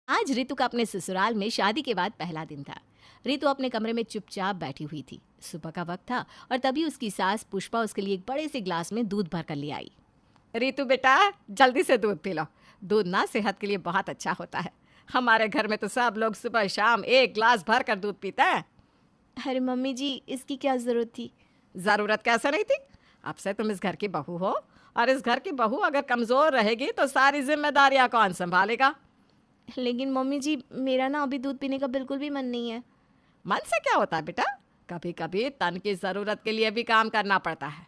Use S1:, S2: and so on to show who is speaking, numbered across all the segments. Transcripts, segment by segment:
S1: आज रितु का अपने ससुराल में शादी के बाद पहला दिन था। रितु अपने कमरे में चुपचाप बैठी हुई थी। सुबह का वक्त था और तभी उसकी सास पुष्पा उसके लिए एक बड़े से ग्लास में दूध भर कर ले आई। रितु बेटा, जल्दी से दूध पी लो। दूध ना सेहत के लिए बहुत अच्छा होता है। हमारे घर में तो सब लोग सुबह शाम एक ग्लास भर कर दूध पीते हैं।
S2: अरे मम्मी जी, इसकी क्या ज़रूरत थी?
S1: ज़रूरत कैसे नहीं थी? अब से तुम इस घर की बहू हो, और इस घर की बहू अगर कमज़ोर रहेगी तो सारी जिम्मेदारियां कौन संभालेगा?
S2: लेकिन मम्मी जी, मेरा ना अभी दूध पीने का बिल्कुल भी मन नहीं है।
S1: मन से क्या होता है बेटा? कभी कभी तन की ज़रूरत के लिए भी काम करना पड़ता है।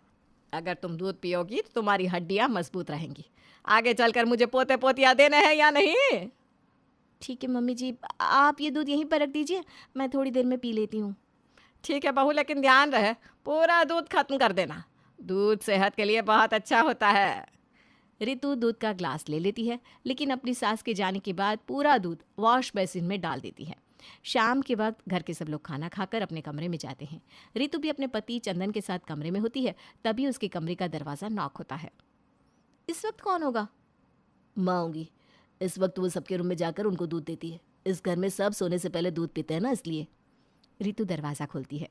S1: अगर तुम दूध पियोगी तो तुम्हारी हड्डियां मजबूत रहेंगी। आगे चलकर मुझे पोते पोतियां देने हैं या नहीं?
S2: ठीक है मम्मी जी, आप ये दूध यहीं पर रख दीजिए, मैं थोड़ी देर में पी लेती हूँ।
S1: ठीक है बहू, लेकिन ध्यान रहे पूरा दूध खत्म कर देना। दूध सेहत के लिए बहुत अच्छा होता है। रितु दूध का ग्लास ले लेती है, लेकिन अपनी सास के जाने के बाद पूरा दूध वॉश बेसिन में डाल देती है। शाम के वक्त घर के सब लोग खाना खाकर अपने कमरे में जाते हैं। रितु भी अपने पति चंदन के साथ कमरे में होती है। तभी उसके कमरे का दरवाज़ा नॉक होता है।
S2: इस वक्त कौन होगा?
S3: माँ होंगी। इस वक्त वो सबके रूम में जाकर उनको दूध देती है। इस घर में सब सोने से पहले दूध पीते हैं ना, इसलिए।
S1: रितु दरवाज़ा खोलती है।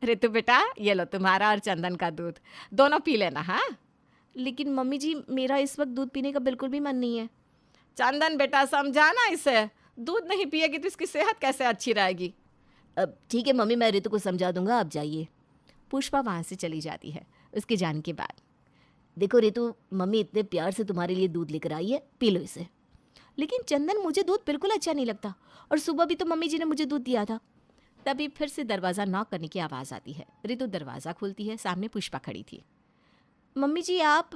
S1: रितु बेटा, ये लो तुम्हारा और चंदन का दूध, दोनों पी लेना। हाँ,
S2: लेकिन मम्मी जी, मेरा इस वक्त दूध पीने का बिल्कुल भी मन नहीं है।
S1: चंदन बेटा समझाना इसे। दूध नहीं पिएगी तो इसकी सेहत कैसे अच्छी रहेगी?
S3: अब ठीक है मम्मी, मैं ऋतु को समझा दूंगा, आप जाइए।
S1: पुष्पा वहाँ से चली जाती है। उसके जाने के बाद
S3: देखो ऋतु, मम्मी इतने प्यार से तुम्हारे लिए दूध लेकर आई है, पी लो इसे।
S2: लेकिन चंदन, मुझे दूध बिल्कुल अच्छा नहीं लगता, और सुबह भी तो मम्मी जी ने मुझे दूध दिया था।
S1: तभी फिर से दरवाज़ा नॉक करने की आवाज़ आती है। रितु दरवाज़ा खोलती है। सामने पुष्पा खड़ी थी।
S2: मम्मी जी, आप?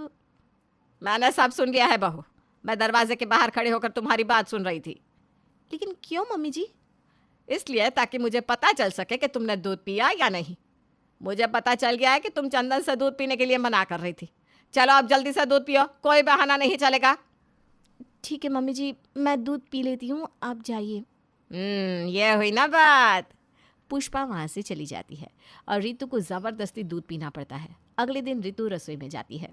S1: मैंने सब सुन लिया है बहू। मैं दरवाजे के बाहर खड़े होकर तुम्हारी बात सुन रही थी।
S2: लेकिन क्यों मम्मी जी?
S1: इसलिए ताकि मुझे पता चल सके कि तुमने दूध पिया या नहीं। मुझे पता चल गया है कि तुम चंदन से दूध पीने के लिए मना कर रही थी। चलो अब जल्दी से दूध पियो, कोई बहाना नहीं चलेगा।
S2: ठीक है मम्मी जी, मैं दूध पी लेती हूँ, आप जाइए।
S1: ये हुई ना बात।
S2: पुष्पा वहाँ से चली जाती है और रितु को ज़बरदस्ती दूध पीना पड़ता है। अगले दिन रितु रसोई में जाती है।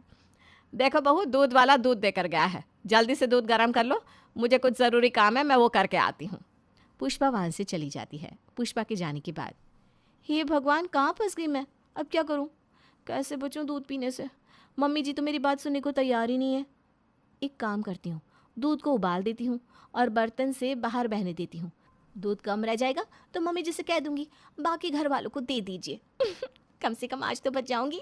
S1: देखो बहू, दूध वाला दूध देकर गया है, जल्दी से दूध गर्म कर लो। मुझे कुछ ज़रूरी काम है, मैं वो करके आती हूँ।
S2: पुष्पा वहाँ से चली जाती है। पुष्पा के जाने के बाद हे भगवान, कहाँ फंस गई मैं? अब क्या करूँ? कैसे बचूँ दूध पीने से? मम्मी जी तो मेरी बात सुनने को तैयार ही नहीं है। एक काम करती हूँ, दूध को उबाल देती हूँ और बर्तन से बाहर बहने देती हूँ। दूध कम रह जाएगा तो मम्मी जी से कह दूंगी, बाकी घर वालों को दे दीजिए। कम से कम आज तो बच जाऊंगी।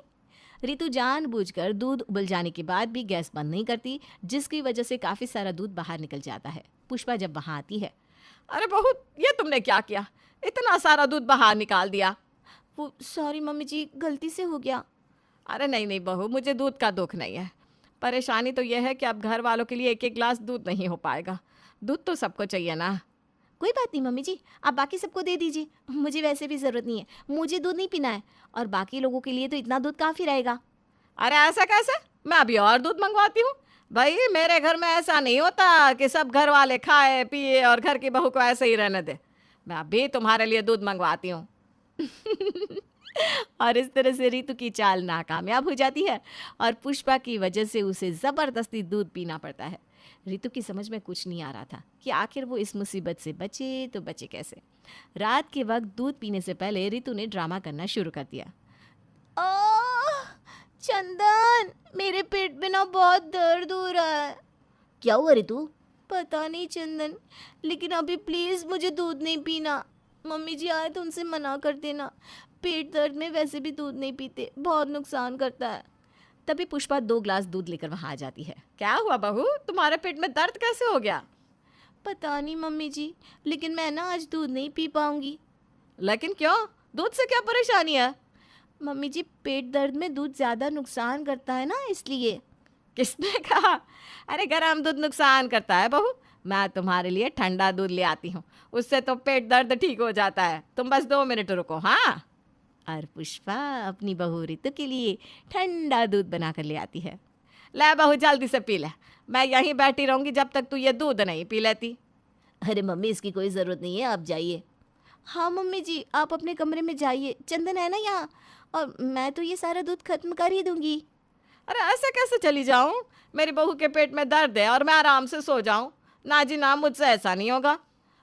S1: रितु जानबूझकर दूध उबल जाने के बाद भी गैस बंद नहीं करती, जिसकी वजह से काफ़ी सारा दूध बाहर निकल जाता है। पुष्पा जब वहाँ आती है, अरे बहू, ये तुमने क्या किया? इतना सारा दूध बाहर निकाल दिया।
S2: वो सॉरी मम्मी जी, गलती से हो गया।
S1: अरे नहीं नहीं बहू, मुझे दूध का दुख नहीं है। परेशानी तो यह है कि अब घर वालों के लिए एक एक गिलास दूध नहीं हो पाएगा। दूध तो सबको चाहिए ना।
S2: कोई बात नहीं मम्मी जी, आप बाकी सबको दे दीजिए, मुझे वैसे भी ज़रूरत नहीं है। मुझे दूध नहीं पीना है, और बाकी लोगों के लिए तो इतना दूध काफ़ी रहेगा।
S1: अरे ऐसा कैसे? मैं अभी और दूध मंगवाती हूँ। भाई, मेरे घर में ऐसा नहीं होता कि सब घर वाले खाए पिए और घर की बहू को ऐसे ही रहने दे। मैं अभी तुम्हारे लिए दूध मंगवाती हूँ। और इस तरह से रितु की चाल नाकामयाब हो जाती है और पुष्पा की वजह से उसे ज़बरदस्ती दूध पीना पड़ता है। रितु की समझ में कुछ नहीं आ रहा था कि आखिर वो इस मुसीबत से बचे तो बचे कैसे। रात के वक्त दूध पीने से पहले रितु ने ड्रामा करना शुरू कर दिया।
S2: चंदन, मेरे पेट में ना बहुत दर्द हो रहा है।
S3: क्या हुआ ऋतु?
S2: पता नहीं चंदन, लेकिन अभी प्लीज़ मुझे दूध नहीं पीना। मम्मी जी आए तो उनसे मना कर देना। पेट दर्द में वैसे भी दूध नहीं पीते, बहुत नुकसान करता है।
S1: तभी पुष्पा 2 गिलास दूध लेकर वहाँ आ जाती है। क्या हुआ बहू, तुम्हारे पेट में दर्द कैसे हो गया?
S2: पता नहीं मम्मी जी, लेकिन मैं ना आज दूध नहीं पी पाऊंगी।
S1: लेकिन क्यों? दूध से क्या परेशानी है?
S2: मम्मी जी, पेट दर्द में दूध ज़्यादा नुकसान करता है ना, इसलिए।
S1: किसने कहा? अरे गर्म दूध नुकसान करता है बहू। मैं तुम्हारे लिए ठंडा दूध ले आती हूँ, उससे तो पेट दर्द ठीक हो जाता है। तुम बस 2 मिनट रुको। हाँ। और पुष्पा अपनी बहू रितु के लिए ठंडा दूध बना कर ले आती है। ले बहू, जल्दी से पी ले। मैं यहीं बैठी रहूँगी जब तक तू ये दूध नहीं पी लेती।
S3: अरे मम्मी, इसकी कोई ज़रूरत नहीं है, आप जाइए।
S2: हाँ मम्मी जी, आप अपने कमरे में जाइए, चंदन है ना यहाँ, और मैं तो ये सारा दूध खत्म कर ही दूंगी।
S1: अरे ऐसे कैसे चली जाऊँ? मेरी बहू के पेट में दर्द है और मैं आराम से सो जाऊँ? ना जी ना, मुझसे ऐसा नहीं होगा।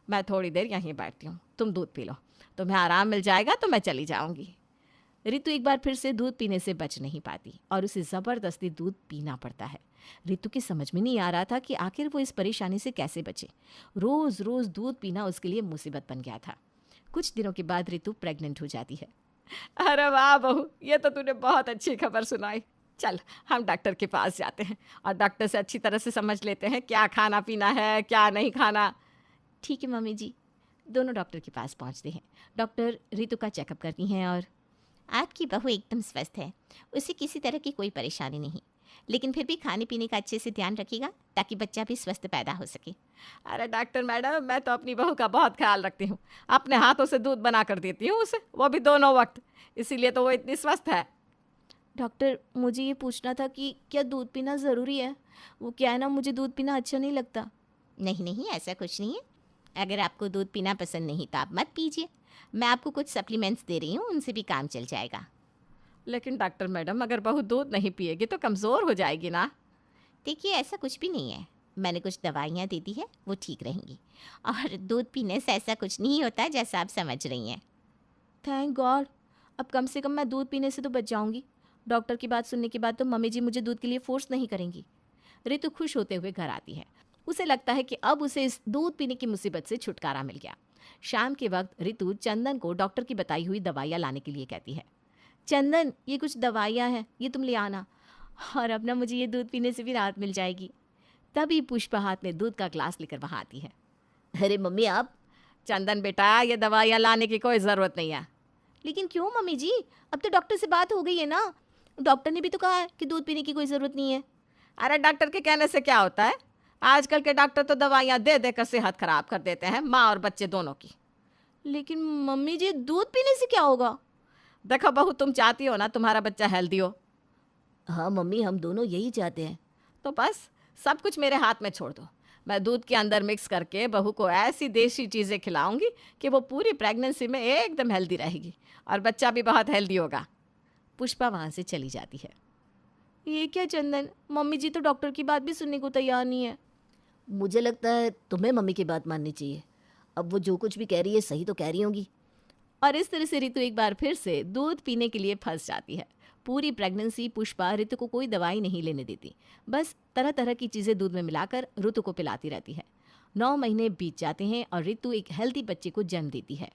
S1: मैं थोड़ी देर यहीं बैठती हूँ, तुम दूध पी लो, तुम्हें आराम मिल जाएगा तो मैं चली जाऊंगी।
S2: रितु एक बार फिर से दूध पीने से बच नहीं पाती और उसे ज़बरदस्ती दूध पीना पड़ता है। रितु की समझ में नहीं आ रहा था कि आखिर वो इस परेशानी से कैसे बचे। रोज़ रोज़ दूध पीना उसके लिए मुसीबत बन गया था। कुछ दिनों के बाद रितु प्रेग्नेंट हो जाती है।
S1: अरे वाह बहू, ये तो तूने बहुत अच्छी खबर सुनाई। चल हम डॉक्टर के पास जाते हैं और डॉक्टर से अच्छी तरह से समझ लेते हैं क्या खाना पीना है, क्या नहीं खाना।
S2: ठीक है मम्मी जी। दोनों डॉक्टर के पास पहुंचते हैं। डॉक्टर रितु का चेकअप करती हैं और
S3: आपकी बहू एकदम स्वस्थ है, उसे किसी तरह की कोई परेशानी नहीं, लेकिन फिर भी खाने पीने का अच्छे से ध्यान रखिएगा ताकि बच्चा भी स्वस्थ पैदा हो सके।
S1: अरे डॉक्टर मैडम, मैं तो अपनी बहू का बहुत ख्याल रखती हूँ, अपने हाथों से दूध बना कर देती हूँ उसे, वो भी दोनों वक्त, इसीलिए तो वो इतनी स्वस्थ है।
S2: डॉक्टर मुझे ये पूछना था कि क्या दूध पीना ज़रूरी है? वो क्या है ना, मुझे दूध पीना अच्छा नहीं लगता।
S3: नहीं नहीं, ऐसा कुछ नहीं है। अगर आपको दूध पीना पसंद नहीं तो आप मत पीजिए। मैं आपको कुछ सप्लीमेंट्स दे रही हूँ, उनसे भी काम चल जाएगा।
S1: लेकिन डॉक्टर मैडम, अगर बहू दूध नहीं पिएगी तो कमज़ोर हो जाएगी ना।
S3: देखिए ऐसा कुछ भी नहीं है, मैंने कुछ दवाइयाँ दे दी है, वो ठीक रहेंगी। और दूध पीने से ऐसा कुछ नहीं होता जैसा आप समझ रही हैं।
S2: थैंक गॉड, अब कम से कम मैं दूध पीने से तो बच जाऊंगी। डॉक्टर की बात सुनने के बाद तो मम्मी जी मुझे दूध के लिए फोर्स नहीं करेंगी। रितु खुश होते हुए घर आती है। उसे लगता है कि अब उसे इस दूध पीने की मुसीबत से छुटकारा मिल गया। शाम के वक्त रितु चंदन को डॉक्टर की बताई हुई दवाइयाँ लाने के लिए कहती है। चंदन, ये कुछ दवाइयाँ हैं, ये तुम ले आना, और अब ना मुझे ये दूध पीने से भी राहत मिल जाएगी। तभी पुष्पा हाथ में दूध का ग्लास लेकर वहाँ आती है।
S3: अरे मम्मी आप।
S1: चंदन बेटा, ये दवाइयाँ लाने की कोई ज़रूरत नहीं है।
S2: लेकिन क्यों मम्मी जी, अब तो डॉक्टर से बात हो गई है ना। डॉक्टर ने भी तो कहा है कि दूध पीने की कोई ज़रूरत नहीं है।
S1: अरे डॉक्टर के कहने से क्या होता है, आजकल के डॉक्टर तो दवाइयाँ दे देकर सेहत खराब कर देते हैं, माँ और बच्चे दोनों की।
S2: लेकिन मम्मी जी, दूध पीने से क्या होगा?
S1: देखो बहू, तुम चाहती हो ना तुम्हारा बच्चा हेल्दी हो,
S3: हाँ मम्मी, हम दोनों यही चाहते हैं।
S1: तो बस सब कुछ मेरे हाथ में छोड़ दो। मैं दूध के अंदर मिक्स करके बहू को ऐसी देसी चीज़ें खिलाऊंगी कि वो पूरी प्रेगनेंसी में एकदम हेल्दी रहेगी और बच्चा भी बहुत हेल्दी होगा।
S2: पुष्पा वहाँ से चली जाती है। ये क्या चंदन, मम्मी जी तो डॉक्टर की बात भी सुनने को तैयार नहीं है।
S3: मुझे लगता है तुम्हें मम्मी की बात माननी चाहिए। अब वो जो कुछ भी कह रही है सही तो कह रही होंगी।
S2: और इस तरह से रितु एक बार फिर से दूध पीने के लिए फंस जाती है। पूरी प्रेगनेंसी पुष्पा रितु को कोई दवाई नहीं लेने देती, बस तरह तरह की चीज़ें दूध में मिलाकर रितु को पिलाती रहती है। 9 महीने बीत जाते हैं और रितु एक हेल्दी बच्चे को जन्म देती है।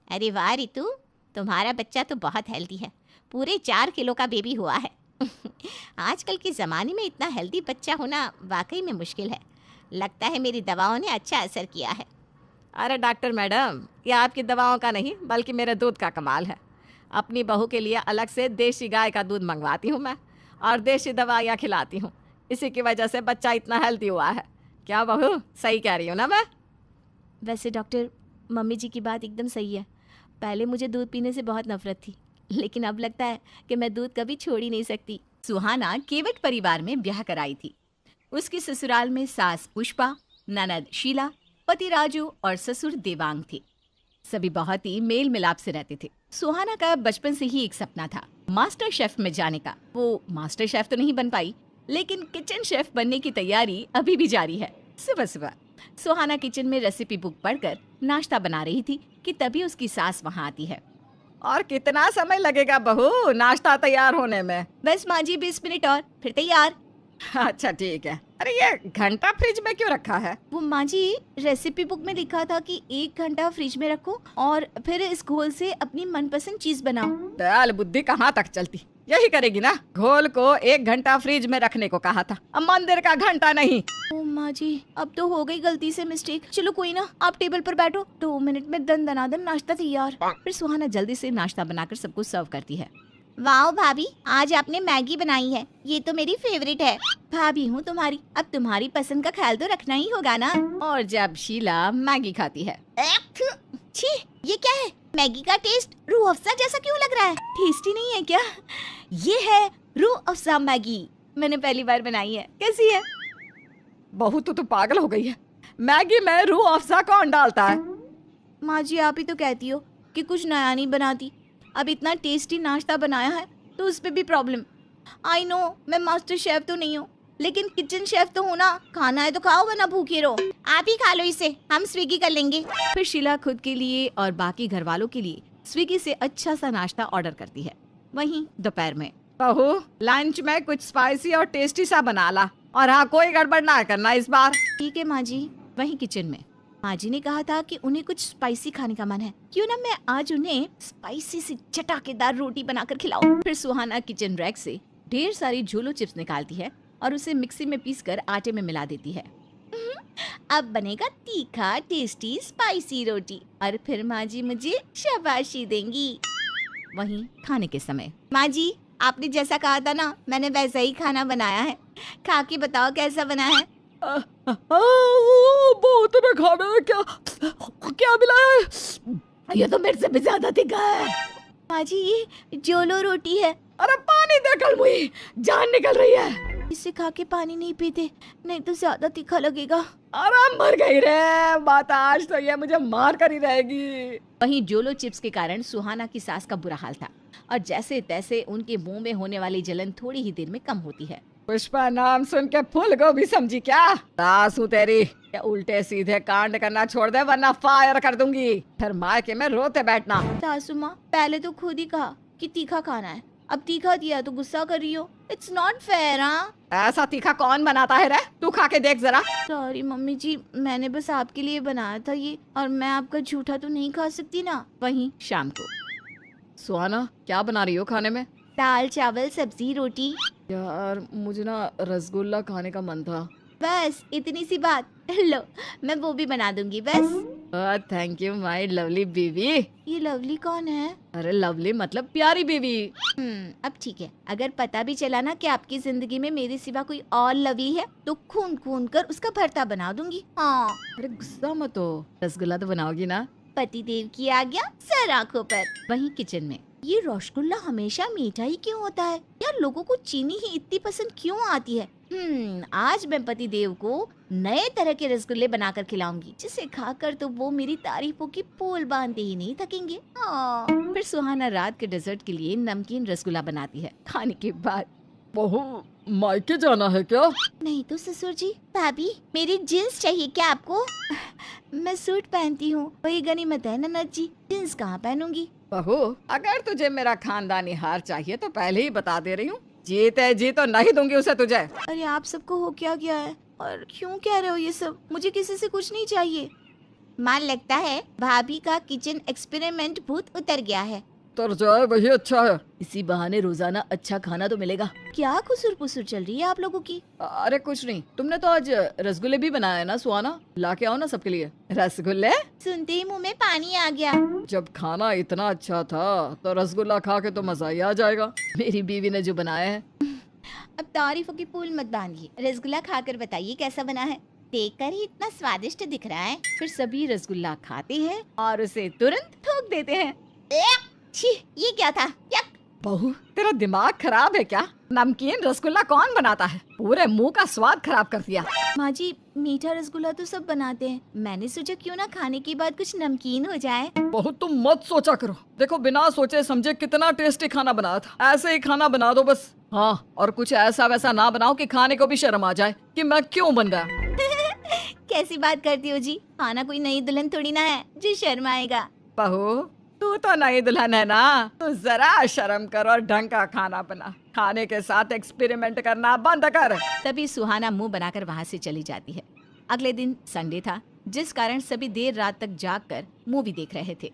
S3: अरे वाह रितु, तुम्हारा बच्चा तो बहुत हेल्दी है, पूरे 4 किलो का बेबी हुआ है। आजकल के ज़माने में इतना हेल्दी बच्चा होना वाकई में मुश्किल है। लगता है मेरी दवाओं ने अच्छा असर किया है।
S1: अरे डॉक्टर मैडम, ये आपकी दवाओं का नहीं बल्कि मेरे दूध का कमाल है। अपनी बहू के लिए अलग से देसी गाय का दूध मंगवाती हूँ मैं और देसी दवाइयाँ खिलाती हूँ, इसी की वजह से बच्चा इतना हेल्दी हुआ है। क्या बहू, सही कह रही हूँ ना मैं?
S2: वैसे डॉक्टर, मम्मी जी की बात एकदम सही है। पहले मुझे दूध पीने से बहुत नफरत थी, लेकिन अब लगता है कि मैं दूध कभी छोड़ ही नहीं सकती।
S4: सुहाना केवट परिवार में ब्याह कराई थी। उसकी ससुराल में सास पुष्पा, ननद शीला, पति राजू और ससुर देवांग थे। सभी बहुत ही मेल मिलाप से रहते थे। सुहाना का बचपन से ही एक सपना था, मास्टर शेफ में जाने का। वो मास्टर शेफ तो नहीं बन पाई, लेकिन किचन शेफ बनने की तैयारी अभी भी जारी है। सुबह सुबह सुहाना किचन में रेसिपी बुक पढ़कर नाश्ता बना रही थी कि तभी उसकी सास वहाँ आती है।
S1: और कितना समय लगेगा बहू नाश्ता तैयार होने में?
S4: बस माँ जी 20 मिनट और फिर तैयार।
S1: अच्छा ठीक है। अरे ये घंटा फ्रिज में क्यों रखा है?
S2: वो माँ जी, रेसिपी बुक में लिखा था कि 1 घंटा फ्रिज में रखो और फिर इस घोल से अपनी मनपसंद चीज बनाओ।
S1: दयाल बुद्धि कहाँ तक चलती, यही करेगी ना। घोल को 1 घंटा फ्रिज में रखने को कहा था, अब मंदिर का घंटा नहीं।
S2: ओ माँ जी, अब तो हो गई गलती से मिस्टेक। चलो कोई ना, आप टेबल पर बैठो, 2 मिनट में दन दनादन नाश्ता तैयार।
S4: फिर सुहाना जल्दी से नाश्ता बनाकर सबको सर्व करती है।
S3: वाह भाभी, आज आपने मैगी बनाई है, ये तो मेरी फेवरेट है।
S2: भाभी हूँ तुम्हारी, अब तुम्हारी पसंद का ख्याल तो रखना ही होगा ना।
S4: और जब शीला मैगी खाती है,
S3: छी, ये क्या है? मैगी का टेस्ट रूह अफ़ज़ा जैसा क्यों लग रहा है?
S2: टेस्टी नहीं है क्या? ये है रूह अफ़ज़ा मैगी, मैंने पहली बार बनाई है। कैसी है?
S1: बहू तो पागल हो गई है, मैगी में रूह अफ़ज़ा कौन डालता है?
S2: माँ जी, आप ही तो कहती हो कि कुछ नया नहीं बनाती। अब इतना टेस्टी नाश्ता बनाया है तो उस पे भी प्रॉब्लम। आई नो, मैं मास्टर शेफ तो नहीं हूँ,
S3: लेकिन किचन शेफ तो हूँ ना, खाना है तो खाओ वरना भूखे रहो। आप ही खा लो इसे, हम स्विगी कर लेंगे।
S2: फिर शीला खुद के लिए और बाकी घर वालों के लिए स्विगी से अच्छा सा नाश्ता ऑर्डर करती है। वहीं दोपहर में
S1: बहू, लंच में कुछ स्पाइसी और टेस्टी सा बना ला, और हाँ, कोई गड़बड़ ना करना इस बार।
S2: ठीक है माँ जी। वहीं किचन में माँ जी ने कहा था कि उन्हें कुछ स्पाइसी खाने का मन है, क्यों ना मैं आज उन्हें स्पाइसी सी चटाकेदार रोटी बनाकर खिलाऊं। फिर सुहाना किचन रैक से ढेर सारी झोलो चिप्स निकालती है और उसे मिक्सी में पीसकर आटे में मिला देती है।
S3: अब बनेगा तीखा टेस्टी स्पाइसी रोटी, और फिर माँ जी मुझे शाबाशी देंगी।
S2: वहीं खाने के समय
S3: माँ जी, आपने जैसा कहा था ना, मैंने वैसा ही खाना बनाया है। खा के बताओ कैसा बना है।
S1: बहुत ने खाना है। क्या क्या मिलाया है?
S2: ये तो मेरे से भी ज्यादा तीखा है।
S3: माँ जी, ये जोलो रोटी है।
S1: अरे पानी दे, कल मुझे जान निकल रही है।
S3: इसे खा के पानी नहीं पीते, नहीं तो ज्यादा तीखा लगेगा।
S1: अरे मर गई रे बात, आज तो ये मुझे मार कर ही रहेगी।
S2: वहीं जोलो चिप्स के कारण सुहाना की सास का बुरा हाल था, और जैसे तैसे उनके मुंह में होने वाली जलन थोड़ी ही देर में कम होती है।
S1: पुष्पा नाम सुन के फूल गोभी समझी क्या? सास हूँ तेरी, या उल्टे सीधे कांड करना छोड़ दे वरना फायर कर दूंगी। फिर मायके में रोते बैठना।
S3: सासू माँ, पहले तो खुद ही कहा कि तीखा खाना है, अब तीखा दिया तो गुस्सा कर रही हो। It's not fair.
S1: ऐसा तीखा कौन बनाता है रे? तू खा के देख जरा।
S3: सॉरी मम्मी जी, मैंने बस आपके लिए बनाया था ये, और मैं आपका झूठा तो नहीं खा सकती ना।
S2: वहीं शाम को
S1: सुहाना, क्या बना रही हो खाने में?
S3: दाल चावल सब्जी रोटी।
S1: यार मुझे ना रसगुल्ला खाने का मन था।
S3: बस इतनी सी बात। लो, मैं वो भी बना दूंगी बस।
S1: थैंक यू माय लवली बीवी।
S3: ये लवली कौन है?
S1: अरे लवली मतलब प्यारी बीवी।
S3: अब ठीक है, अगर पता भी चला ना कि आपकी जिंदगी में मेरे सिवा कोई और लवली है, तो खून खून कर उसका भरता बना दूंगी। हाँ,
S1: अरे गुस्सा मत हो, रसगुल्ला तो बनाओगी ना?
S3: पति देव की आज्ञा सर आंखों पर।
S2: वहीं किचन में
S3: ये रसगुल्ला हमेशा मीठा ही क्यों होता है? यार लोगों को चीनी ही इतनी पसंद क्यों आती है? आज मैं पति देव को नए तरह के रसगुल्ले बनाकर खिलाऊंगी, जिसे खाकर तो वो मेरी तारीफों की पोल बांधते ही नहीं थकेंगे।
S2: फिर सुहाना रात के डेजर्ट के लिए नमकीन रसगुल्ला बनाती है। खाने के बाद
S1: बहू, मायके जाना है क्या?
S3: नहीं तो ससुर जी। भाभी, मेरी जींस चाहिए क्या आपको? मैं सूट पहनती हूँ, वही गनीमत है ननद जी, जींस कहाँ पहनूंगी?
S1: बहू, अगर तुझे मेरा खानदानी हार चाहिए तो पहले ही बता दे रही हूँ, जीते जी तो नहीं दूंगी उसे तुझे।
S3: अरे आप सबको हो क्या गया है, और क्यों कह रहे हो ये सब? मुझे किसी से कुछ नहीं चाहिए। मान लगता है भाभी का किचन एक्सपेरिमेंट भूत उतर गया है।
S1: उतर जाए वही अच्छा है।
S2: इसी बहाने रोजाना अच्छा खाना तो मिलेगा।
S3: क्या खुसुर पुसुर चल रही है आप लोगों की?
S1: अरे कुछ नहीं, तुमने तो आज रसगुल्ले भी बनाए ना सुहाना, ला के आओ ना सबके लिए रसगुल्ले।
S3: सुनते ही मुंह में पानी आ गया।
S1: जब खाना इतना अच्छा था तो रसगुल्ला खा के तो मजा ही आ जाएगा। मेरी बीवी ने जो बनाया है।
S3: अब तारीफों की पुल मत बांधिए, रसगुल्ला खाकर बताइए कैसा बना है। देखकर ही इतना स्वादिष्ट दिख रहा है।
S2: फिर सभी रसगुल्ला खाते हैं और उसे तुरंत थूक देते हैं।
S3: छी, ये क्या था? यक।
S1: बहू, तेरा दिमाग खराब है क्या? नमकीन रसगुल्ला कौन बनाता है? पूरे मुंह का स्वाद खराब कर दिया।
S3: माँ जी, मीठा रसगुल्ला तो सब बनाते हैं, मैंने सोचा क्यों ना खाने के बाद कुछ नमकीन हो जाए।
S1: बहू तुम मत सोचा करो, देखो बिना सोचे समझे कितना टेस्टी खाना बनाया था। ऐसे ही खाना बना दो बस। हाँ, और कुछ ऐसा वैसा ना बनाओ कि खाने को भी शर्म आ जाए कि मैं क्यों बन गया।
S3: कैसी बात करती हो जी? खाना कोई नई दुल्हन थोड़ी ना है जो शर्म आएगा।
S1: बहू, तू तो नई दुल्हन है ना, तो जरा शर्म कर और ढंग का खाना बना। खाने के साथ एक्सपेरिमेंट करना बंद कर।
S2: तभी सुहाना मुंह बनाकर वहां से चली जाती है। अगले दिन संडे था, जिस कारण सभी देर रात तक जागकर मूवी देख रहे थे।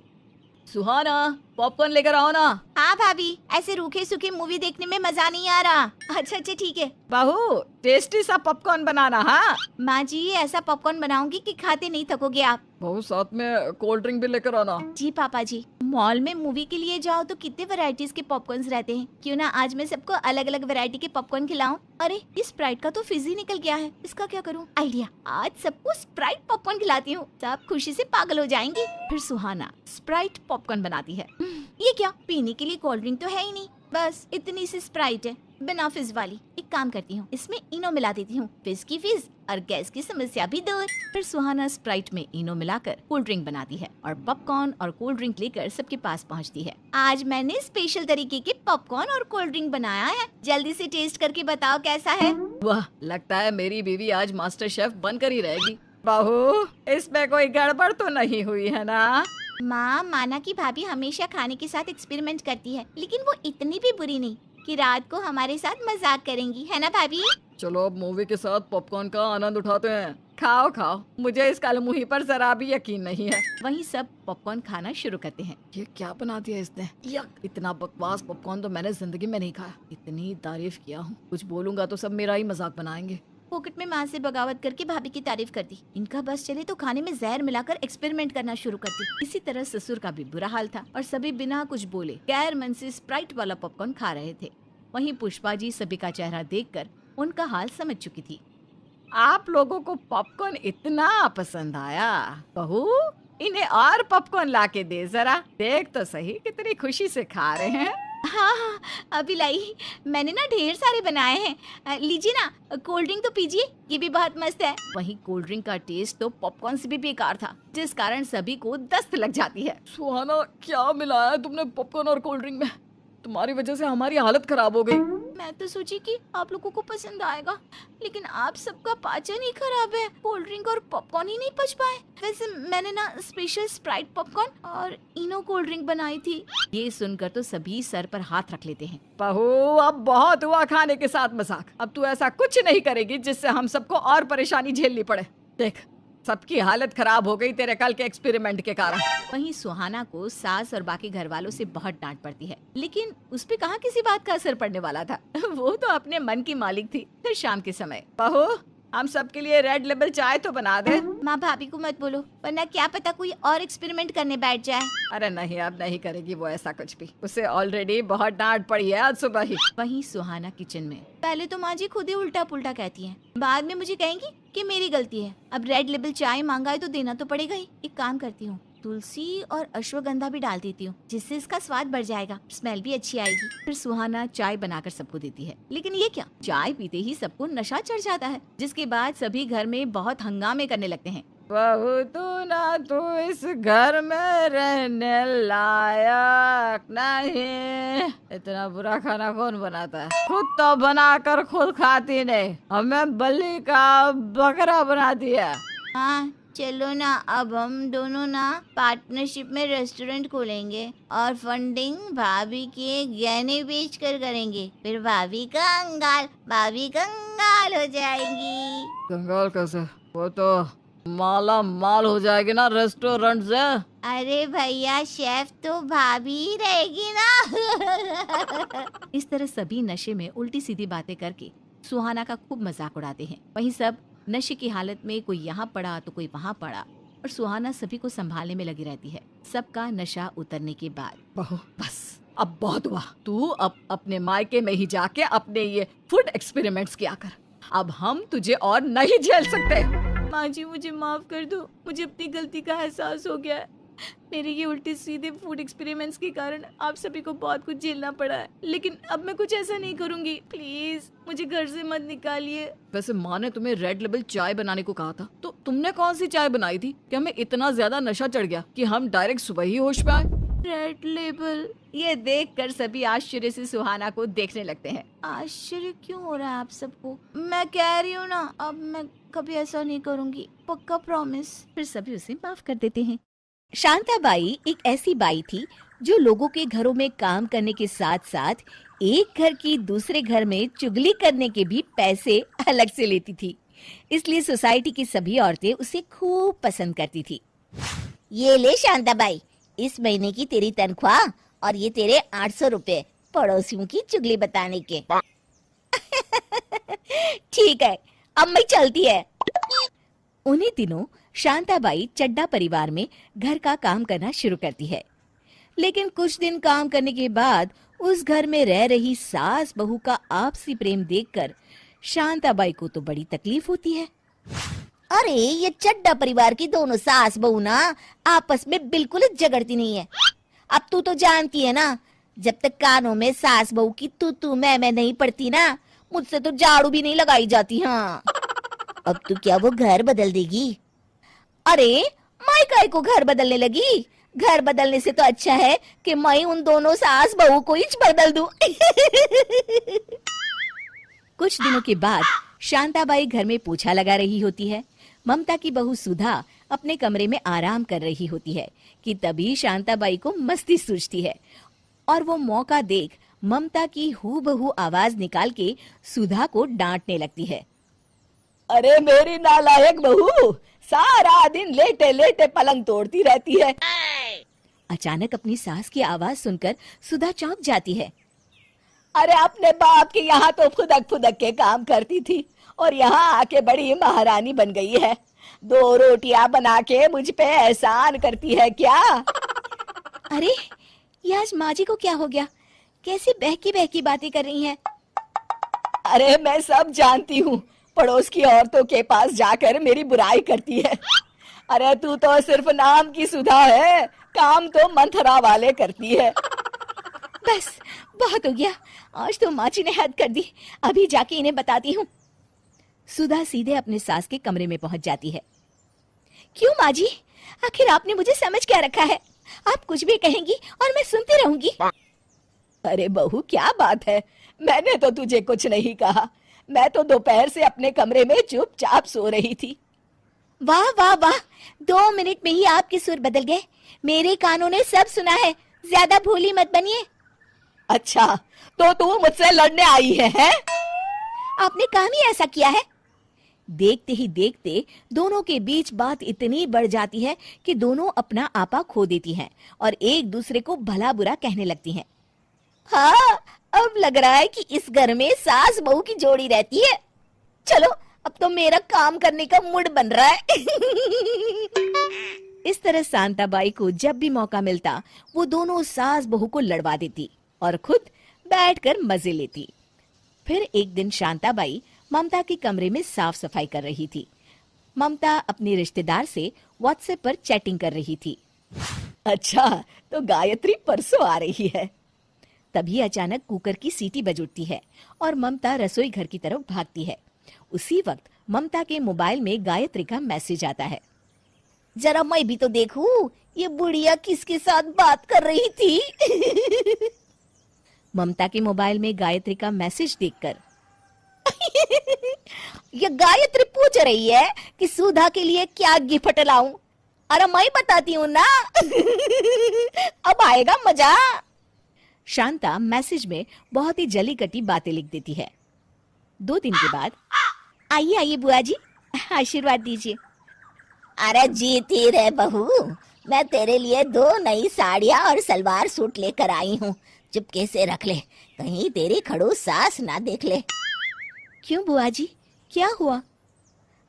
S1: सुहाना, पॉपकॉर्न लेकर आओ ना।
S3: हाँ भाभी, ऐसे रूखे सूखे मूवी देखने में मजा नहीं आ रहा। अच्छा ठीक है।
S1: बहू, टेस्टी सा पॉपकॉर्न बनाना। हाँ
S3: माँ जी, ऐसा पॉपकॉर्न बनाऊंगी कि खाते नहीं थकोगे आप।
S1: बहू, साथ में कोल्ड ड्रिंक भी लेकर आना।
S3: जी पापा जी। मॉल में मूवी के लिए जाओ तो कितने वैरायटीज के पॉपकॉर्न्स रहते हैं, क्यों ना आज मैं सबको अलग अलग वैरायटी के पॉपकॉर्न खिलाऊं। अरे, इस स्प्राइट का तो फिज ही निकल गया है, इसका क्या करूं? आइडिया, आज सबको स्प्राइट पॉपकॉर्न खिलाती हूँ, सब खुशी से पागल हो जाएंगे।
S2: फिर सुहाना स्प्राइट पॉपकॉर्न बनाती है।
S3: ये क्या, पीने के लिए कोल्ड ड्रिंक तो है ही नहीं, बस इतनी सी स्प्राइट है।
S2: बिना फिज वाली। एक काम करती हूँ, इसमें इनो मिला देती हूँ, फिज की फिज और गैस की समस्या भी दूर।
S4: फिर सुहाना स्प्राइट में इनो मिलाकर कोल्ड ड्रिंक बनाती है और पॉपकॉर्न और कोल्ड ड्रिंक लेकर सबके पास पहुंचती है।
S2: आज मैंने स्पेशल तरीके के पॉपकॉर्न और कोल्ड ड्रिंक बनाया है, जल्दी से टेस्ट करके बताओ कैसा है।
S1: वाह, लगता है मेरी बीवी आज मास्टर शेफ बनकर ही रहेगी। बहू, इसमें कोई गड़बड़ तो नहीं हुई है ना?
S2: माँ, माना कि भाभी हमेशा खाने के साथ एक्सपेरिमेंट करती है, लेकिन वो इतनी भी बुरी नहीं कि रात को हमारे साथ मजाक करेंगी, है ना भाभी?
S1: चलो अब मूवी के साथ पॉपकॉर्न का आनंद उठाते हैं। खाओ खाओ, मुझे इस कालमुही पर जरा भी यकीन नहीं है।
S4: वहीं सब पॉपकॉर्न खाना शुरू करते हैं।
S1: ये क्या बना दिया इसने? यक, इतना बकवास पॉपकॉर्न तो मैंने जिंदगी में नहीं खाया। इतनी तारीफ किया हूँ, कुछ बोलूंगा तो सब मेरा ही मजाक बनाएंगे।
S2: पॉकेट में माँ से बगावत करके भाभी की तारीफ करती, इनका बस चले तो खाने में जहर मिलाकर एक्सपेरिमेंट करना शुरू करती।
S4: इसी तरह ससुर का भी बुरा हाल था और सभी बिना कुछ बोले गैर मन से स्प्राइट वाला पॉपकॉर्न खा रहे थे। वहीं पुष्पा जी सभी का चेहरा देखकर उनका हाल समझ चुकी थी।
S1: आप लोगों को पॉपकॉर्न इतना पसंद आया? बहू, इन्हें और पॉपकॉर्न ला के दे जरा, देख तो सही कितनी खुशी से खा रहे हैं।
S2: हाँ हाँ, अभी लाई, मैंने ना ढेर सारे बनाए हैं, लीजिए ना, कोल्ड ड्रिंक तो पीजिए, ये भी बहुत मस्त है।
S4: वहीं कोल्ड ड्रिंक का टेस्ट तो पॉपकॉर्न से भी बेकार था, जिस कारण सभी को दस्त लग जाती है।
S1: सुहाना, क्या मिलाया तुमने पॉपकॉर्न और कोल्ड ड्रिंक में? तुम्हारी वजह से हमारी हालत खराब हो गई।
S2: मैं तो सोची कि आप लोगों को पसंद आएगा, लेकिन आप सबका पाचन ही खराब है, कोल्ड ड्रिंक और पॉपकॉर्न ही नहीं पच पाए। वैसे मैंने ना स्पेशल स्प्राइट पॉपकॉर्न और इनो कोल्ड ड्रिंक बनाई थी।
S4: ये सुनकर तो सभी सर पर हाथ रख लेते हैं।
S1: बहू, अब बहुत हुआ खाने के साथ मजाक। अब तू ऐसा कुछ नहीं करेगी जिससे हम सबको और परेशानी झेलनी पड़े। देख, सबकी हालत खराब हो गई तेरे कल के एक्सपेरिमेंट के कारण।
S4: वहीं सुहाना को सास और बाकी घर वालों से बहुत डांट पड़ती है, लेकिन उस पे कहाँ किसी बात का असर पड़ने वाला था। वो तो अपने मन की मालिक थी। फिर शाम के समय,
S1: बहू, हम सबके लिए रेड लेबल चाय तो बना दे।
S2: माँ, भाभी को मत बोलो, वरना क्या पता कोई और एक्सपेरिमेंट करने बैठ जाए।
S1: अरे नहीं, अब नहीं करेगी वो ऐसा कुछ भी। उसे ऑलरेडी बहुत डांट पड़ी है आज सुबह ही।
S4: वहीं सुहाना किचन में
S2: पहले तो माँ जी खुद ही उल्टा पुल्टा कहती हैं, बाद में मुझे कहेंगी कि मेरी गलती है। अब रेड लेबल चाय मांगा है तो देना तो पड़ेगा ही। एक काम करती हूँ, तुलसी और अश्वगंधा भी डाल देती हूँ, जिससे इसका स्वाद बढ़ जाएगा, स्मेल भी अच्छी आएगी।
S4: फिर सुहाना चाय बनाकर सबको देती है, लेकिन ये क्या, चाय पीते ही सबको नशा चढ़ जाता है, जिसके बाद सभी घर में बहुत हंगामे करने लगते हैं।
S1: बहू, तू ना तू इस घर में रहने लायक नहीं। इतना बुरा खाना कौन बनाता है? खुद तो बनाकर खुद खाती नहीं, हमें बलि का बकरा बना दिया।
S2: हाँ चलो ना, अब हम दोनों ना पार्टनरशिप में रेस्टोरेंट खोलेंगे और फंडिंग भाभी के गहने बेच कर करेंगे। फिर भाभी कंगाल हो जाएंगी।
S1: कंगाल कैसे? वो तो माला माल हो जाएगी ना रेस्टोरेंट से।
S2: अरे भैया, शेफ तो भाभी ही रहेगी ना।
S4: इस तरह सभी नशे में उल्टी सीधी बातें करके सुहाना का खूब मजाक उड़ाते हैं। वहीं सब नशे की हालत में कोई यहाँ पड़ा तो कोई वहाँ पड़ा और सुहाना सभी को संभालने में लगी रहती है। सबका नशा उतरने के बाद,
S1: बहू बस, अब बहुत हुआ। तू अब अपने मायके में ही जाके अपने ये फूड एक्सपेरिमेंट्स किया कर। अब हम तुझे और नहीं झेल सकते।
S2: माँ जी, मुझे माफ कर दो, मुझे अपनी गलती का एहसास हो गया है। मेरे ये उल्टे सीधे फूड एक्सपेरिमेंट्स के कारण आप सभी को बहुत कुछ झेलना पड़ा है, लेकिन अब मैं कुछ ऐसा नहीं करूंगी। प्लीज मुझे घर से मत निकालिए।
S1: वैसे माँ ने तुम्हें रेड लेबल चाय बनाने को कहा था, तो तुमने कौन सी चाय बनाई थी कि हमें इतना ज्यादा नशा चढ़ गया कि हम डायरेक्ट सुबह ही होश पे आए?
S2: Red label.
S4: ये देखकर सभी आश्चर्य से सुहाना को देखने लगते हैं।
S2: आश्चर्य क्यों हो रहा है आप सबको? मैं कह रही हूँ ना, अब मैं कभी ऐसा नहीं करूंगी, पक्का प्रॉमिस।
S4: फिर सभी उसे माफ कर देते हैं।
S3: शांताबाई एक ऐसी बाई थी जो लोगों के घरों में काम करने के साथ साथ एक घर की दूसरे घर में चुगली करने के भी पैसे अलग से लेती थी। इसलिए सोसाइटी की सभी औरतें उसे खूब पसंद करती थी।
S5: ये ले शांताबाई, इस महीने की तेरी तनख्वाह और ये तेरे 800 रुपए पड़ोसियों की चुगली बताने के।
S3: ठीक है, अब मैं चलती है। उन्हीं दिनों शांताबाई चड्डा परिवार में घर का काम करना शुरू करती है, लेकिन कुछ दिन काम करने के बाद उस घर में रह रही सास बहू का आपसी प्रेम देखकर शांताबाई को तो बड़ी तकलीफ होती है।
S5: अरे ये चड्डा परिवार की दोनों सास बहू ना आपस में बिल्कुल झगड़ती नहीं है। अब तू तो जानती है ना, जब तक कानों में सास बहू की तू मैं नहीं पड़ती ना, मुझसे तो झाड़ू भी नहीं लगाई जाती। हाँ, अब तू क्या वो घर बदल देगी? अरे मैं काय को घर बदलने लगी? घर बदलने से तो अच्छा है कि मैं उन दोनों सास बहू को ही बदल दूं।
S2: कुछ दिनों के बाद शांताबाई घर में पोछा लगा रही होती है। ममता की बहू सुधा अपने कमरे में आराम कर रही होती है कि तभी शांताबाई को मस्ती सूझती है और वो मौका देख ममता की हूबहू आवाज निकाल के सुधा को डांटने लगती है।
S1: अरे मेरी नालायक बहू, सारा दिन लेटे लेटे पलंग तोड़ती रहती है।
S2: अचानक अपनी सास की आवाज सुनकर सुधा चौंक जाती है।
S1: अरे अपने बाप के यहाँ तो फुदक फुदक के काम करती थी और यहाँ आके बड़ी महारानी बन गई है। 2 रोटियां बना के मुझ पे एहसान करती है क्या?
S2: अरे ये आज माँ जी को क्या हो गया? कैसी बहकी बहकी बातें कर रही हैं?
S1: अरे मैं सब जानती हूँ, पड़ोस की औरतों के पास जाकर मेरी बुराई करती है। अरे तू तो सिर्फ नाम की सुधा है, काम तो मंथरा वाले करती है।
S2: बस बहुत हो गया, आज तो माँ जी ने हद कर दी। अभी जाके इन्हें बताती हूँ। सुधा सीधे अपने सास के कमरे में पहुंच जाती है। क्यों माँ जी, आखिर आपने मुझे समझ क्या रखा है? आप कुछ भी कहेंगी और मैं सुनती रहूंगी।
S1: अरे बहू क्या बात है, मैंने तो तुझे कुछ नहीं कहा। मैं तो दोपहर से अपने कमरे में चुपचाप सो रही थी।
S5: वाह वाह वाह, 2 मिनट में ही आपके सुर बदल गए। मेरे कानों ने सब सुना है, ज्यादा भोली मत बनिए।
S1: अच्छा तो तू मुझसे लड़ने आई है?
S5: आपने काम ही ऐसा किया है।
S2: देखते ही देखते दोनों के बीच बात इतनी बढ़ जाती है कि दोनों अपना आपा खो देती हैं और एक दूसरे को भला बुरा कहने लगती हैं।
S5: हाँ, अब लग रहा है कि इस घर में सास बहू की जोड़ी रहती है। चलो अब तो मेरा काम करने का मूड बन रहा है।
S2: इस तरह शांताबाई को जब भी मौका मिलता वो दोनों सास बहू को लड़वा देती और खुद बैठकर मजे लेती। फिर एक दिन शांताबाई ममता के कमरे में साफ सफाई कर रही थी। ममता अपने रिश्तेदार से व्हाट्सएप पर चैटिंग कर रही थी।
S1: अच्छा तो गायत्री परसों आ रही है।
S2: तभी अचानक कुकर की सीटी बज उठती है और ममता रसोई घर की तरफ भागती है। उसी वक्त ममता के मोबाइल में गायत्री का मैसेज आता है।
S5: जरा मैं भी तो देखूं, ये बुढ़िया किसके साथ बात कर रही थी।
S2: ममता के मोबाइल में गायत्री का मैसेज देखकर
S5: ये गायत्री पूछ रही है कि सुधा के लिए क्या गिफ्ट लाऊं। अरे मैं बताती हूँ ना। अब आएगा मजा।
S2: शांता मैसेज में बहुत ही जली कटी बातें लिख देती है। 2 दिन के बाद,
S5: आइए आइए बुआ जी, आशीर्वाद दीजिए। अरे जीती रे बहू, मैं तेरे लिए 2 नई साड़ियाँ और सलवार सूट लेकर आई हूँ। चुपके से रख ले, कहीं तेरी खड़ूस सास ना देख ले।
S2: क्यों बुआ जी, क्या हुआ?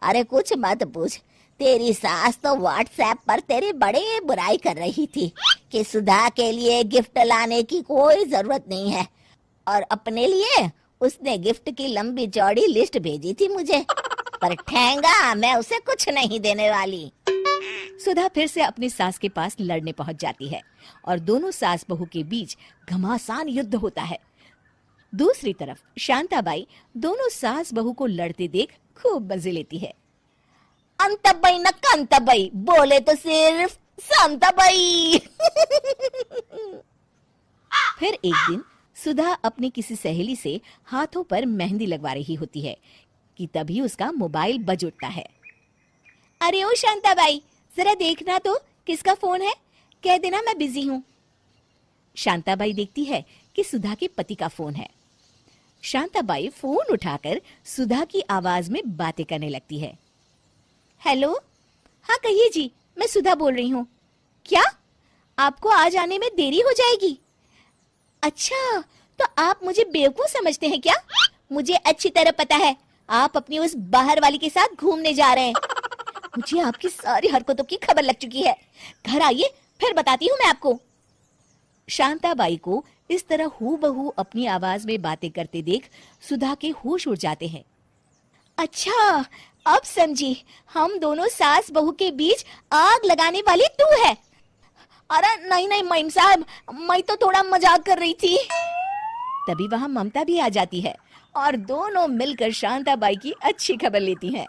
S5: अरे कुछ मत पूछ, तेरी सास तो व्हाट्सएप पर तेरी बड़ी बुराई कर रही थी कि सुधा के लिए गिफ्ट लाने की कोई जरूरत नहीं है, और अपने लिए उसने गिफ्ट की लंबी चौड़ी लिस्ट भेजी थी मुझे, पर ठेंगा मैं उसे कुछ नहीं देने वाली।
S2: सुधा फिर से अपनी सास के पास लड़ने पहुंच जाती है और दोनों सास बहू के बीच घमासान युद्ध होता है। दूसरी तरफ शांताबाई दोनों सास बहू को लड़ते देख खूब मजे लेती है।
S5: अंतबाई न कांताबाई, बोले तो सिर्फ शांताबाई।
S2: फिर एक दिन सुधा अपनी किसी सहेली से हाथों पर मेहंदी लगवा रही होती है कि तभी उसका मोबाइल बज उठता है।
S5: अरे ओ शांताबाई, जरा देखना तो किसका फोन है, कह देना मैं बिजी हूँ।
S2: शांताबाई देखती है कि सुधा के पति का फोन है। शांताबाई फोन उठाकर सुधा की आवाज में बातें करने लगती है।
S5: हेलो, हाँ कहिए जी, मैं सुधा बोल रही हूँ। क्या आपको आज आने में देरी हो जाएगी? अच्छा, तो आप मुझे बेवकूफ समझते हैं क्या? मुझे अच्छी तरह पता है आप अपनी उस बाहर वाली के साथ घूमने जा रहे हैं। मुझे आपकी सारी हरकतों की खबर लग चुकी है। घर आइए, फिर बताती हूँ मैं आपको।
S2: शांताबाई को इस तरह हूबहू अपनी आवाज में बातें करते देख सुधा के होश उड़ जाते हैं।
S5: अच्छा, अब समझी, हम दोनों सास बहू के बीच आग लगाने वाली तू है। अरे नहीं नहीं माइम साहब, मैं तो थोड़ा मजाक कर रही थी। तभी वहां ममता भी आ जाती है और दोनों मिलकर शांताबाई की अच्छी खबर लेती हैं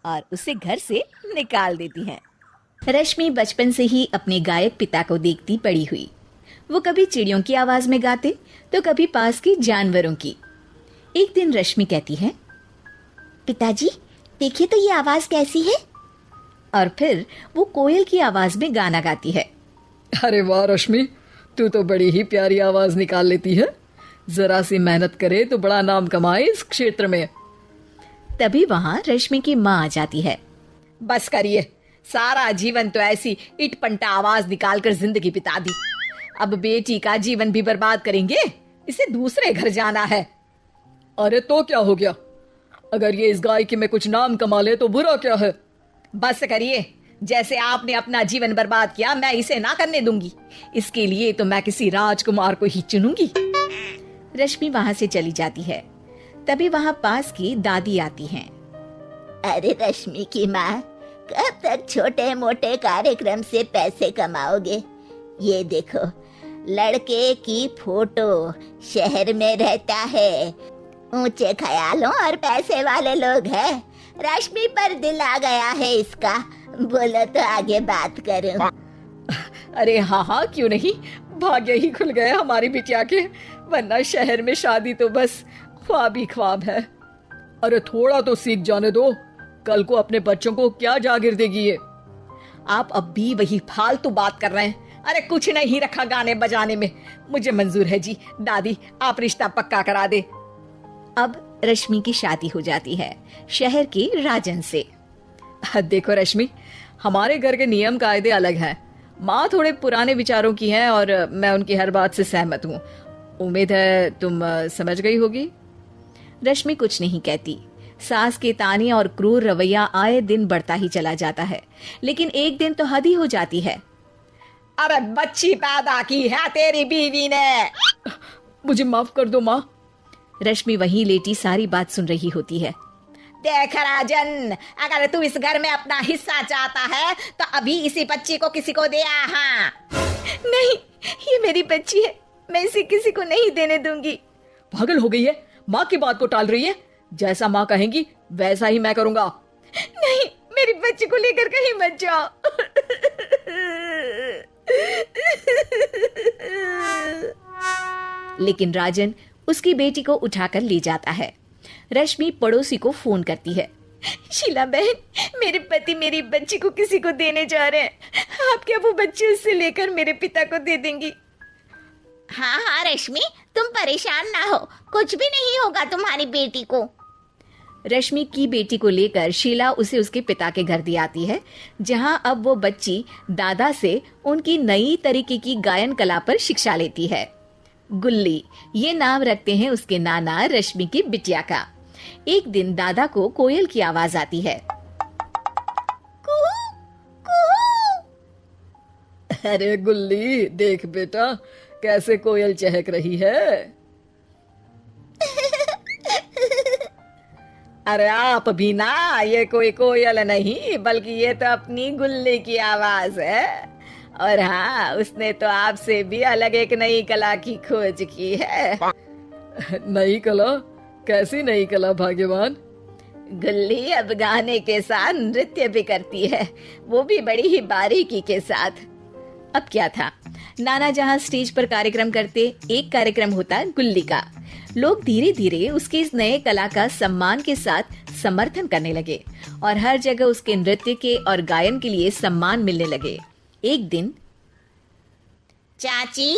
S5: और उसे घर से निकाल देती हैं।
S4: रश्मि बचपन से ही अपने गायक पिता को देखती बड़ी हुई। वो कभी चिड़ियों की आवाज में गाते तो कभी पास के जानवरों की। एक दिन रश्मि कहती है,
S5: पिताजी देखिए तो ये आवाज कैसी है।
S4: और फिर वो कोयल की आवाज में गाना गाती है।
S6: अरे वाह रश्मि, तू तो बड़ी ही प्यारी आवाज निकाल लेती है। जरा सी मेहनत करे तो बड़ा नाम कमाए इस क्षेत्र में।
S4: तभी वहां रश्मि की माँ आ जाती है।
S1: बस करिए, सारा जीवन तो ऐसी इटपंटा आवाज निकालकर जिंदगी बिता दी। अब बेटी का जीवन भी बर्बाद करेंगे, इसे दूसरे घर जाना है।
S6: अरे तो क्या हो गया, अगर ये इस गायकी में कुछ नाम कमा ले तो बुरा क्या है।
S1: बस करिए, जैसे आपने अपना जीवन बर्बाद किया मैं इसे ना करने दूंगी। इसके लिए तो मैं किसी राजकुमार को ही चुनूंगी।
S4: रश्मि वहां से चली जाती है। तभी वहां पास की दादी आती हैं।
S3: अरे रश्मि की माँ, कब तक छोटे मोटे कार्यक्रम से पैसे कमाओगे? ये देखो, लड़के की फोटो शहर में रहता है, ऊंचे ख्यालों और पैसे वाले लोग हैं। रश्मि पर दिल आ गया है इसका, बोलो तो आगे बात करूं।
S1: अरे हाँ हाँ, क्यों नहीं, भाग्य ही खुल गए हमारी बिटिया के, वरना शहर में शादी तो बस ख्वाब ही ख्वाब है।
S6: अरे थोड़ा तो सीख जाने दो, कल को अपने बच्चों को क्या जागीर देगी ये।
S1: आप अब भी वही फालतू बात कर रहे हैं। अरे कुछ नहीं रखा गाने बजाने में, मुझे मंजूर है जी। दादी आप रिश्ता पक्का करा दे।
S4: अब रश्मि की शादी हो जाती है शहर के राजन से।
S6: देखो रश्मि, हमारे घर के नियम कायदे अलग हैं। माँ थोड़े पुराने विचारों की हैं और मैं उनकी हर बात से सहमत हूँ। उम्मीद है तुम समझ गई होगी।
S4: रश्मि कुछ नहीं कहती। सास के ताने और क्रूर रवैया आए दिन बढ़ता ही चला जाता है, लेकिन एक दिन तो हद ही हो जाती है।
S1: अरे बच्ची पैदा की है तेरी बीवी ने।
S6: मुझे माफ कर दो माँ।
S4: रश्मि वहीं लेटी सारी बात सुन रही होती है।
S1: देख राजन, अगर तू इस घर में अपना हिस्सा चाहता है तो अभी इसी बच्ची को किसी को दे। हाँ
S2: नहीं, ये मेरी बच्ची है, मैं इसे किसी को नहीं देने दूंगी।
S6: पागल हो गई है, माँ की बात को टाल रही है। जैसा माँ कहेंगी वैसा ही मैं करूंगा।
S2: नहीं, मेरी बच्ची को लेकर कहीं मत जाओ।
S4: लेकिन राजन उसकी बेटी को उठाकर ले जाता है। रश्मि पड़ोसी को फोन करती है।
S2: शीला बहन, मेरे पति मेरी बच्ची को किसी को देने जा रहे हैं। आप क्या वो बच्ची उससे लेकर मेरे पिता को दे देंगी?
S3: हाँ हाँ रश्मि, तुम परेशान ना हो, कुछ भी नहीं होगा तुम्हारी बेटी को।
S4: रश्मि की बेटी को लेकर शीला उसे उसके पिता के घर दी आती है, जहां अब वो बच्ची दादा से उनकी नई तरीके की गायन कला पर शिक्षा लेती है। गुल्ली ये नाम रखते हैं उसके नाना रश्मि की बिटिया का। एक दिन दादा को कोयल की आवाज आती है।
S3: कुहू, कुहू।
S6: अरे गुल्ली, देख बेटा कैसे कोयल चहक रही है।
S1: अरे आप भी ना, ये कोई कोयल नहीं बल्कि ये तो अपनी गुल्ली की आवाज है। और हाँ, उसने तो आपसे भी अलग एक नई कला की खोज की है।
S6: नई कला? कैसी नई कला भाग्यवान?
S1: गुल्ली अब गाने के साथ नृत्य भी करती है, वो भी बड़ी ही बारीकी के साथ।
S4: अब क्या था, नाना जहां स्टेज पर कार्यक्रम करते, एक कार्यक्रम होता गुल्ली का। लोग धीरे धीरे उसके इस नए कला का सम्मान के साथ समर्थन करने लगे और हर जगह उसके नृत्य के और गायन के लिए सम्मान मिलने लगे। एक दिन,
S3: चाची,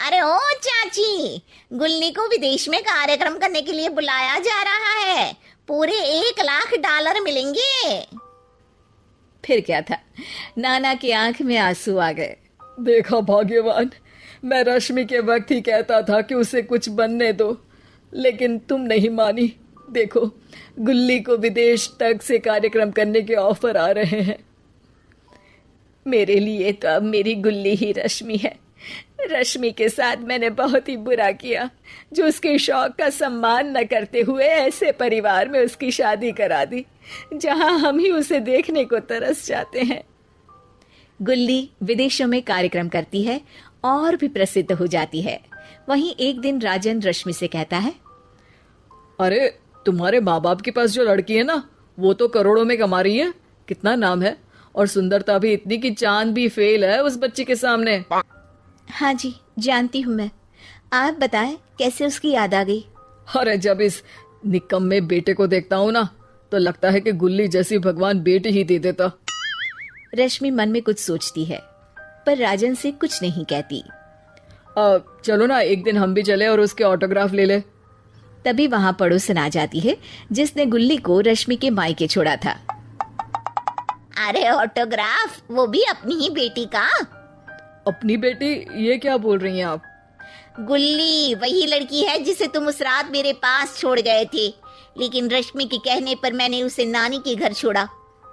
S3: अरे ओ चाची, गुल्ली को विदेश में कार्यक्रम करने के लिए बुलाया जा रहा है, पूरे $1,00,000 मिलेंगे।
S4: फिर क्या था, नाना की आंख में आंसू आ गए।
S6: देखा भाग्यवान, मैं रश्मि के वक्त ही कहता था कि उसे कुछ बनने दो, लेकिन तुम नहीं मानी। देखो, गुल्ली को विदेश तक से कार्यक्रम करने के ऑफर आ रहे हैं।
S1: मेरे लिए तो अब मेरी गुल्ली ही रश्मि है। रश्मि के साथ मैंने बहुत ही बुरा किया, जो उसके शौक का सम्मान न करते हुए ऐसे परिवार में उसकी शादी करा दी, जहां हम ही उसे देखने को तरस जाते हैं।
S4: गुल्ली विदेशों में कार्यक्रम करती है और भी प्रसिद्ध हो जाती है। वहीं एक दिन राजन रश्मि से कहता है,
S6: अरे तुम्हारे माँ बाप के पास जो लड़की है ना, वो तो करोड़ों में कमा रही है, कितना नाम है, और सुंदरता भी इतनी कि चांद भी फेल है उस बच्ची के सामने।
S5: हाँ जी, जानती हूँ मैं। आप बताएं कैसे उसकी याद आ गई?
S6: अरे जब इस निकम्मे बेटे को देखता हूँ ना, तो लगता है कि गुल्ली जैसी भगवान बेटी ही दे देता।
S4: रश्मि मन में कुछ सोचती है पर राजन से कुछ नहीं कहती।
S6: चलो ना एक दिन हम भी चले और उसके ऑटोग्राफ ले ले।
S4: तभी वहां पड़ोसन आ जाती है जिसने गुल्ली को रश्मि के मायके छोड़ा था।
S3: अरे ऑटोग्राफ, वो भी अपनी ही बेटी का।
S6: अपनी बेटी? ये क्या बोल रही हैं आप?
S3: गुल्ली वही लड़की है जिसे तुम उस रात मेरे पास छोड़ गए थे, लेकिन रश्मि के कहने पर मैंने उसे नानी के घर छोड़ा।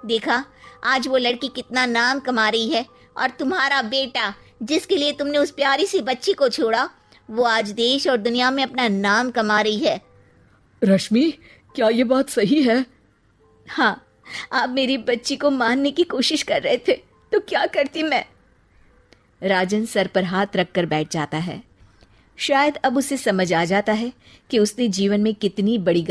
S3: देखा आज वो लड़की कितना नाम कमा रही है, और तुम्हारा बेटा जिसके लिए तुमने उस प्यारी सी बच्ची को छोड़ा, वो आज देश और दुनिया में अपना नाम कमा रही है।
S6: रश्मि, क्या ये बात सही है?
S5: हाँ, आप मेरी बच्ची को मारने की कोशिश कर रहे थे तो क्या करती मैं।
S4: राजन सर पर हाथ रखकर बैठ जाता है। शायद अब उसे समझ आ जाता है कि उसने जीवन में कितनी बड़ी